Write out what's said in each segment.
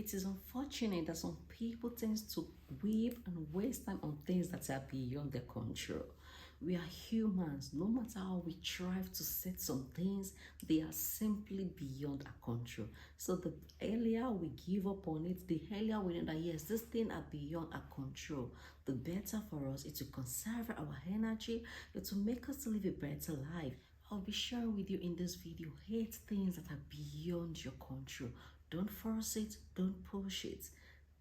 It is unfortunate that some people tend to weep and waste time on things that are beyond their control. We are humans. No matter how we try to set some things, they are simply beyond our control. So the earlier we give up on it, the earlier we know that yes, these things are beyond our control, the better for us. It will conserve our energy. It will make us live a better life. I'll be sharing with you in this video 8 things that are beyond your control. Don't force it, don't push it.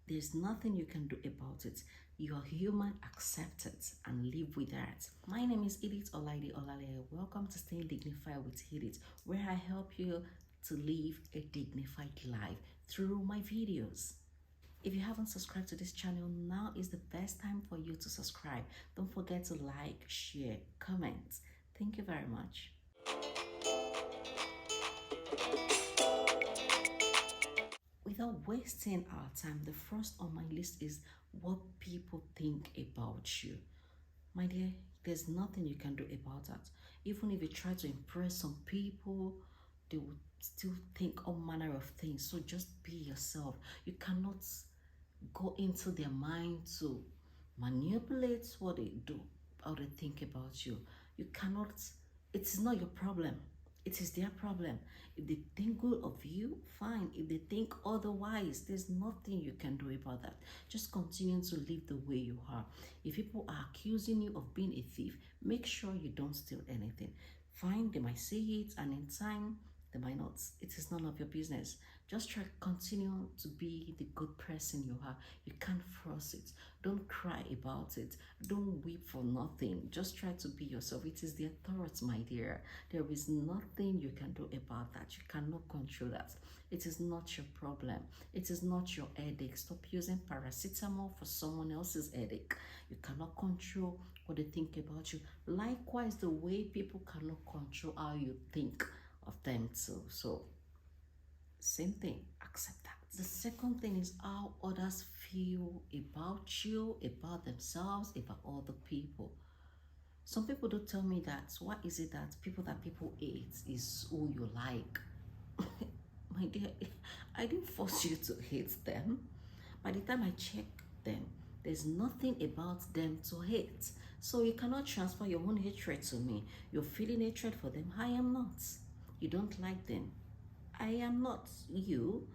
There's nothing you can do about it. You are human, accept it and live with that. My name is Edith Olale. Welcome to Staying Dignified with Edith, where I help you to live a dignified life through my videos. If you haven't subscribed to this channel, now is the best time for you to subscribe. Don't forget to like, share, comment. Thank you very much. Without wasting our time, the first on my list is what people think about you. My dear, there's nothing you can do about that. Even if you try to impress some people, they will still think all manner of things. So just be yourself. You cannot go into their mind to manipulate what they do, how they think about you. You cannot, it is not your problem. It is their problem. If they think good of you, fine. If they think otherwise, there's nothing you can do about that. Just continue to live the way you are. If people are accusing you of being a thief, make sure you don't steal anything. Fine, they might say it, and in time, they might not. It is none of your business. Just try continue to be the good person you are. You can't force it. Don't cry about it. Don't weep for nothing. Just try to be yourself. It is their thoughts, my dear. There is nothing you can do about that. You cannot control that. It is not your problem. It is not your headache. Stop using paracetamol for someone else's headache. You cannot control what they think about you. Likewise, the way people cannot control how you think of them too. So same thing, accept that. The second thing is how others feel about you, about themselves, about other people. Some people do tell me that what is it that people hate is who you like. My dear, I didn't force you to hate them. By the time I check them, there's nothing about them to hate. So you cannot transfer your own hatred to me. You're feeling hatred for them. I am not. You don't like them. I am not you.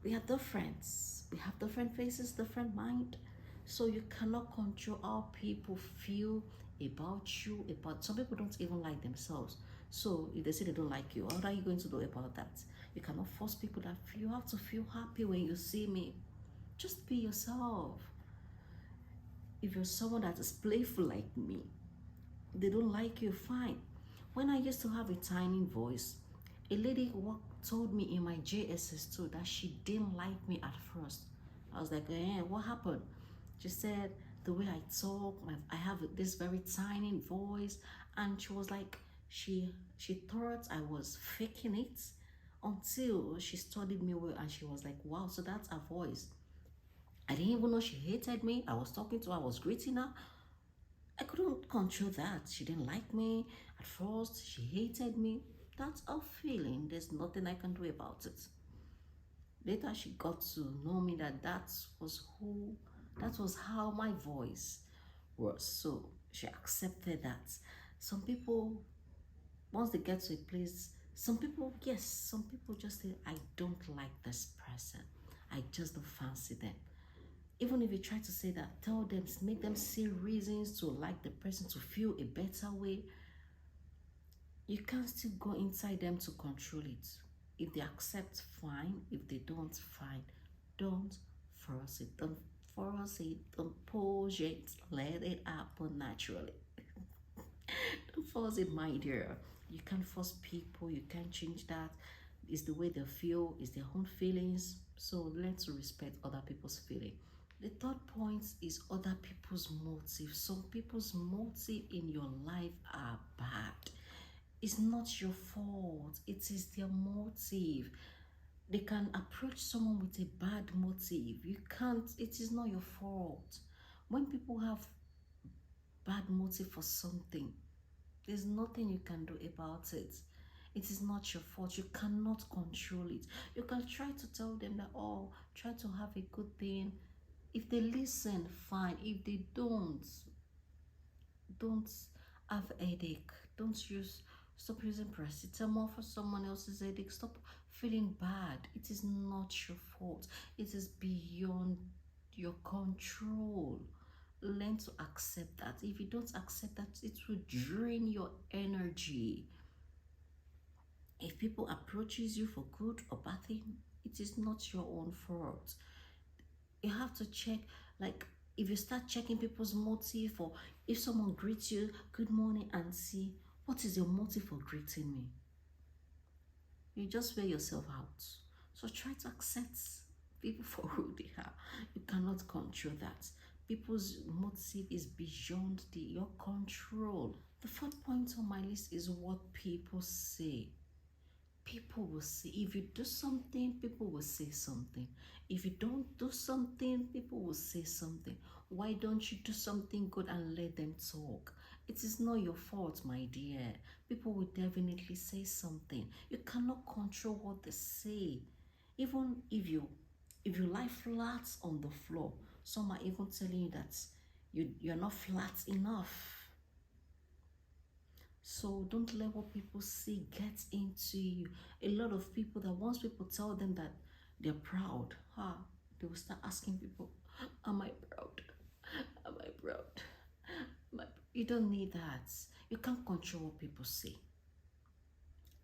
We are different. We have different faces, different mind. So you cannot control how people feel about you. About some people don't even like themselves. So if they say they don't like you, what are you going to do about that? You cannot force people that you have to feel happy when you see me. Just be yourself. If you're someone that is playful like me, they don't like you, fine. When I used to have a tiny voice, a lady told me in my JSS2 that she didn't like me at first. I was like, what happened? She said, the way I talk, I have this very tiny voice. And she was like, she thought I was faking it until she studied me well and she was like, wow, so that's her voice. I didn't even know she hated me. I was talking to her, I was greeting her. I couldn't control that. She didn't like me at first. She hated me. That's a feeling. There's nothing I can do about it. Later, she got to know me that was how my voice was. So she accepted that. Some people, once they get to a place, some people just say, I don't like this person. I just don't fancy them. Even if you try to say that, tell them, make them see reasons to like the person, to feel a better way. You can still go inside them to control it. If they accept, fine. If they don't, fine. Don't force it. Don't force it. Don't push it. Let it happen naturally. Don't force it, my dear. You can't force people. You can't change that. It's the way they feel. It's their own feelings. So learn to respect other people's feelings. The third point is other people's motive. Some people's motive in your life are bad. It's not your fault. It is their motive. They can approach someone with a bad motive. You can't, it is not your fault. When people have bad motive for something, there's nothing you can do about it. It is not your fault. You cannot control it. You can try to tell them that, oh, try to have a good thing. If they listen, fine. If they don't have headache. Don't use Stop using paracetamol for someone else's headache. Stop feeling bad. It is not your fault. It is beyond your control. Learn to accept that. If you don't accept that, it will drain your energy. If people approaches you for good or bad thing, it is not your own fault. You have to check, like, if you start checking people's motive, or if someone greets you good morning and see what is your motive for greeting me, you just wear yourself out. So try to accept people for who they are. You cannot control that. People's motive is beyond your control. The fourth point on my list is what people say. People will say, if you do something, people will say something. If you don't do something, people will say something. Why don't you do something good and let them talk? It is not your fault, my dear. People will definitely say something. You cannot control what they say. Even if you lie flat on the floor, some are even telling you that you're not flat enough. So don't let what people say get into you. A lot of people, that once people tell them that they're proud, they will start asking people, am I proud? Am I proud? You don't need that. You can't control what people say.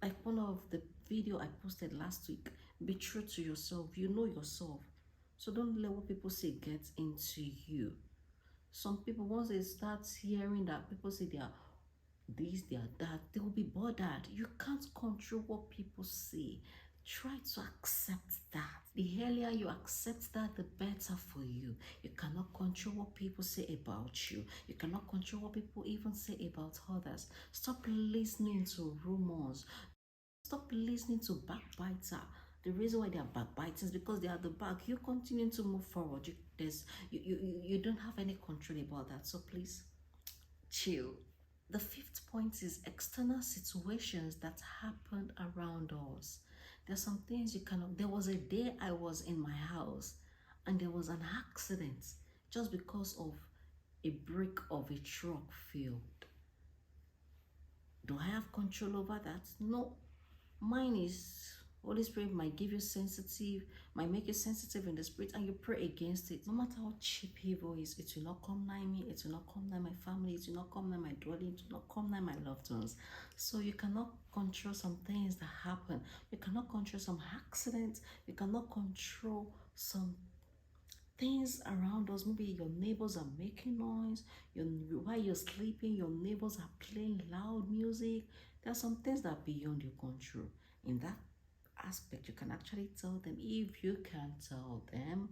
Like one of the video I posted last week, be true to yourself. You know yourself. So don't let what people say get into you. Some people, once they start hearing that people say they are this, they are that, they will be bothered. You can't control what people say. Try to accept that. The earlier you accept that, the better for you. You cannot control what people say about you. You cannot control what people even say about others. Stop listening to rumors. Stop listening to backbiter. The reason why they are backbiting is because they are the back. You continue to move forward. You don't have any control about that. So please, chill. The fifth point is external situations that happen around us. There's some things you cannot. There was a day I was in my house and there was an accident just because of a brake of a truck failed. Do I have control over that? No. Mine is Holy Spirit might give you sensitive, might make you sensitive in the spirit, and you pray against it. No matter how cheap evil is, it will not come nigh me, it will not come nigh my family, it will not come nigh my dwelling, it will not come nigh my loved ones. So you cannot control some things that happen. You cannot control some accidents. You cannot control some things around us. Maybe your neighbors are making noise, while you're sleeping, your neighbors are playing loud music. There are some things that are beyond your control. In that aspect, you can actually tell them, if you can tell them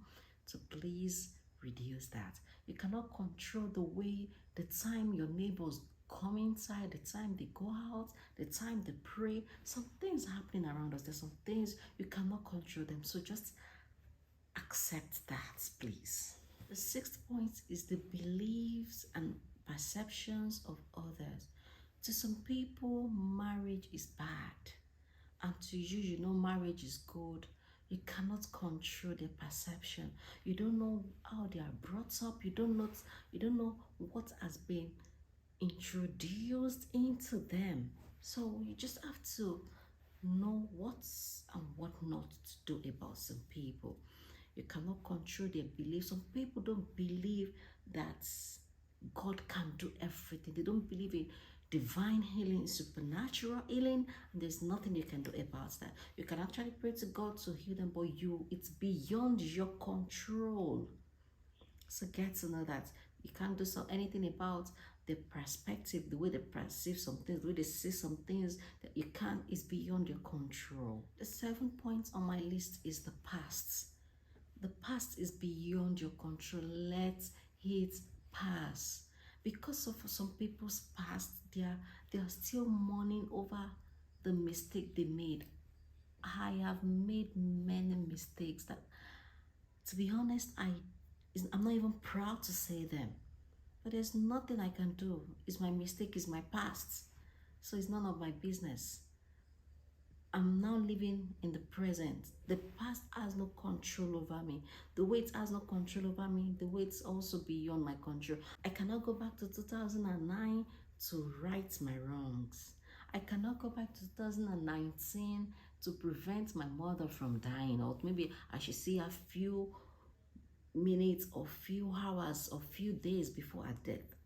to please reduce that. You cannot control the time your neighbors come inside, the time they go out, the time they pray. Some things happening around us. There's some things you cannot control them. So just accept that, please. The sixth point is the beliefs and perceptions of others. To some people, marriage is bad, and to you, you know marriage is good. You cannot control their perception. You don't know how they are brought up. You don't know what has been introduced into them. So you just have to know what and what not to do about some people. You cannot control their beliefs. Some people don't believe that God can do everything. They don't believe in divine healing, supernatural healing, and there's nothing you can do about that. You can actually pray to God to heal them, but it's beyond your control. So get to know that you can't do anything about the perspective, the way they perceive some things, the way they see some things that you can't, is beyond your control. The 7th point on my list is the past. The past is beyond your control. Let it pass. Because of some people's past, they are still mourning over the mistake they made. I have made many mistakes that, to be honest, I'm not even proud to say them. But there's nothing I can do. It's my mistake, it's my past. So it's none of my business. I'm now living in the present. The past has no control over me. The way it has no control over me, the way it's also beyond my control. I cannot go back to 2009 to right my wrongs. I cannot go back to 2019 to prevent my mother from dying, or maybe I should see a few minutes or few hours or few days before her death.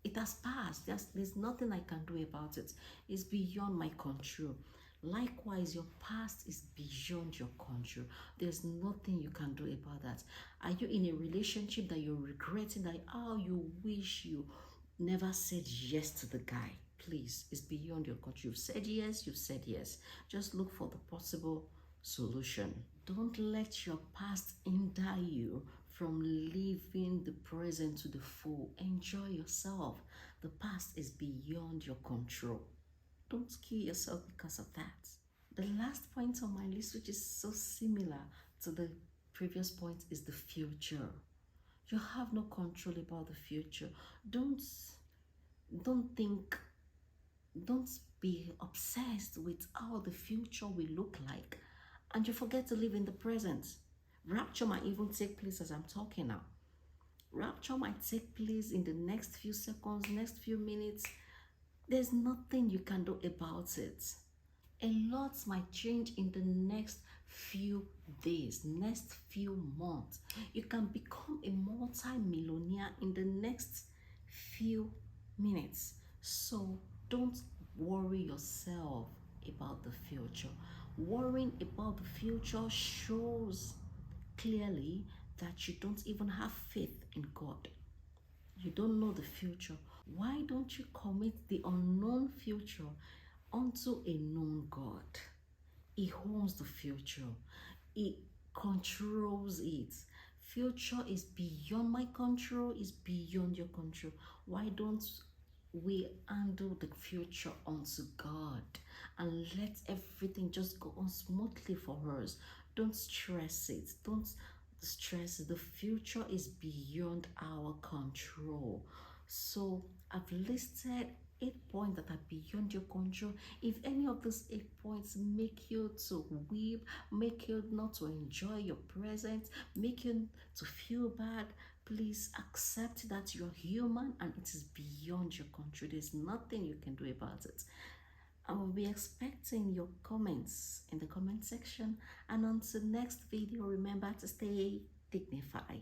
It has passed. There's nothing I can do about it. It's beyond my control. Likewise, your past is beyond your control. There's nothing you can do about that. Are you in a relationship that you're regretting that how you wish you never said yes to the guy? Please, it's beyond your control. You've said yes, you've said yes. Just look for the possible solution. Don't let your past hinder you from living the present to the full. Enjoy yourself. The past is beyond your control. Don't kill yourself because of that. The last point on my list, which is so similar to the previous point, is the future. You have no control about the future. Don't think, don't be obsessed with how the future will look like, and you forget to live in the present. Rapture might even take place as I'm talking now. Rapture might take place in the next few seconds, next few minutes. There's nothing you can do about it. A lot might change in the next few days, next few months. You can become a multi-millionaire in the next few minutes. So don't worry yourself about the future. Worrying about the future shows clearly that you don't even have faith in God. You don't know the future. Why don't you commit the unknown future unto a known God? He owns the future. He controls it. Future is beyond my control, is beyond your control. Why don't we handle the future unto God and let everything just go on smoothly for us? Don't stress it. Don't stress it. The future is beyond our control. So I've listed 8 points that are beyond your control. If any of those 8 points make you to weep, make you not to enjoy your present, make you to feel bad, please accept that you're human and it is beyond your control. There's nothing you can do about it. I will be expecting your comments in the comment section, and until next video, remember to stay dignified.